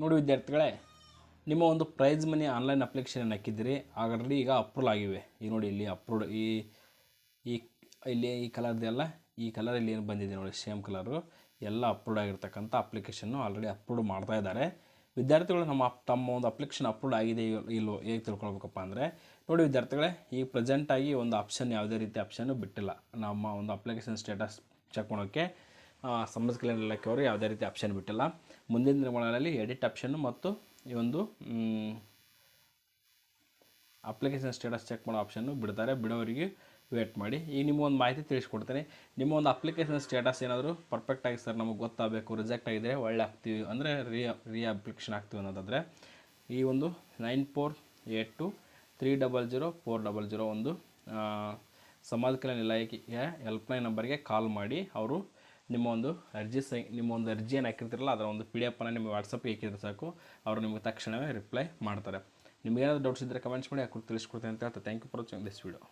ನೋಡಿ ವಿದ್ಯಾರ್ಥಿಗಳೇ, ನಿಮ್ಮ ಒಂದು ಪ್ರೈಸ್ ಮನಿ ಆನ್ಲೈನ್ ಅಪ್ಲಿಕೇಶನ್ ಹಾಕಿದ್ದೀರಿ. ಆಲ್ರೆಡಿ ಈಗ ಅಪ್ರೂವಲ್ ಆಗಿವೆ. ಈಗ ನೋಡಿ ಇಲ್ಲಿ ಅಪ್ರೂವ್ಡ್ ಈ ಇಲ್ಲಿ ಈ ಕಲರ್ದೆಲ್ಲ ಈ ಕಲರ್ ಇಲ್ಲಿ ಏನು ಬಂದಿದೆ ನೋಡಿ, ಸೇಮ್ ಕಲರು ಎಲ್ಲ ಅಪ್ರೂವ್ಡ್ ಆಗಿರ್ತಕ್ಕಂಥ ಅಪ್ಲಿಕೇಶನ್ನು ಆಲ್ರೆಡಿ ಅಪ್ರೂವ್ಡ್ ಮಾಡ್ತಾ ಇದ್ದಾರೆ. ವಿದ್ಯಾರ್ಥಿಗಳು ತಮ್ಮ ಒಂದು ಅಪ್ಲಿಕೇಶನ್ ಅಪ್ರೂವ್ಡ್ ಆಗಿದೆ ಇಲ್ಲೋ ಹೇಗೆ ತಿಳ್ಕೊಳ್ಬೇಕಪ್ಪ ಅಂದರೆ, ನೋಡಿ ವಿದ್ಯಾರ್ಥಿಗಳೇ, ಈ ಪ್ರೆಸೆಂಟಾಗಿ ಒಂದು ಆಪ್ಷನ್ ಯಾವುದೇ ರೀತಿ ಆಪ್ಷನ್ನು ಬಿಟ್ಟಿಲ್ಲ. ನಮ್ಮ ಒಂದು ಅಪ್ಲಿಕೇಶನ್ ಸ್ಟೇಟಸ್ ಚೆಕ್ ಮಾಡೋಕ್ಕೆ ಸಮಾಜ ಕಲ್ಯಾಣ ಇಲಾಖೆಯವರು ಯಾವುದೇ ರೀತಿ ಆಪ್ಷನ್ ಬಿಟ್ಟಿಲ್ಲ. ಮುಂದಿನ ದಿನಗಳಲ್ಲಿ ಎಡಿಟ್ ಆಪ್ಷನ್ನು ಮತ್ತು ಈ ಒಂದು ಅಪ್ಲಿಕೇಶನ್ ಸ್ಟೇಟಸ್ ಚೆಕ್ ಮಾಡೋ ಆಪ್ಷನ್ನು ಬಿಡ್ತಾರೆ. ಬಿಡೋವರಿಗೆ ವೇಟ್ ಮಾಡಿ. ಈಗ ನಿಮಗೊಂದು ಮಾಹಿತಿ ತಿಳಿಸ್ಕೊಡ್ತೀನಿ. ನಿಮ್ಮ ಒಂದು ಅಪ್ಲಿಕೇಶನ್ ಸ್ಟೇಟಸ್ ಏನಾದರೂ ಪರ್ಫೆಕ್ಟಾಗಿ ಸರ್ ನಮಗೆ ಗೊತ್ತಾಗಬೇಕು, ರಿಜೆಕ್ಟ್ ಆಗಿದ್ದರೆ ಒಳ್ಳೆ ಆಗ್ತೀವಿ ಅಂದರೆ ರೀ ಅಪ್ಲಿಕೇಶನ್ ಆಗ್ತೀವಿ ಅನ್ನೋದಾದರೆ ಈ ಒಂದು 9482300400 ಒಂದು ಸಮಾಜ ಕಲ್ಯಾಣ ಇಲಾಖೆಯ ಹೆಲ್ಪ್ಲೈನ್ ನಂಬರ್ಗೆ ಕಾಲ್ ಮಾಡಿ ಅವರು ನಿಮ್ಮ ಒಂದು ಅರ್ಜಿ ಏನು ಹಾಕಿರ್ತಿರಲ್ಲ ಅದರ ಒಂದು PDF ಅನ್ನು ನಿಮಗೆ ವಾಟ್ಸಪ್ಗೆ ಹಾಕಿದ್ರೆ ಸಾಕು, ಅವರು ನಿಮಗೆ ತಕ್ಷಣವೇ ರಿಪ್ಲೈ ಮಾಡ್ತಾರೆ. ನಿಮಗೇನಾದರೂ ಡೌಟ್ಸ್ ಇದ್ದರೆ ಕಮೆಂಟ್ಸ್ ಮಾಡಿ, ತಿಳಿಸ್ಕೊಡ್ತೀನಿ ಅಂತ ಹೇಳ್ತಾ thank you for watching this video.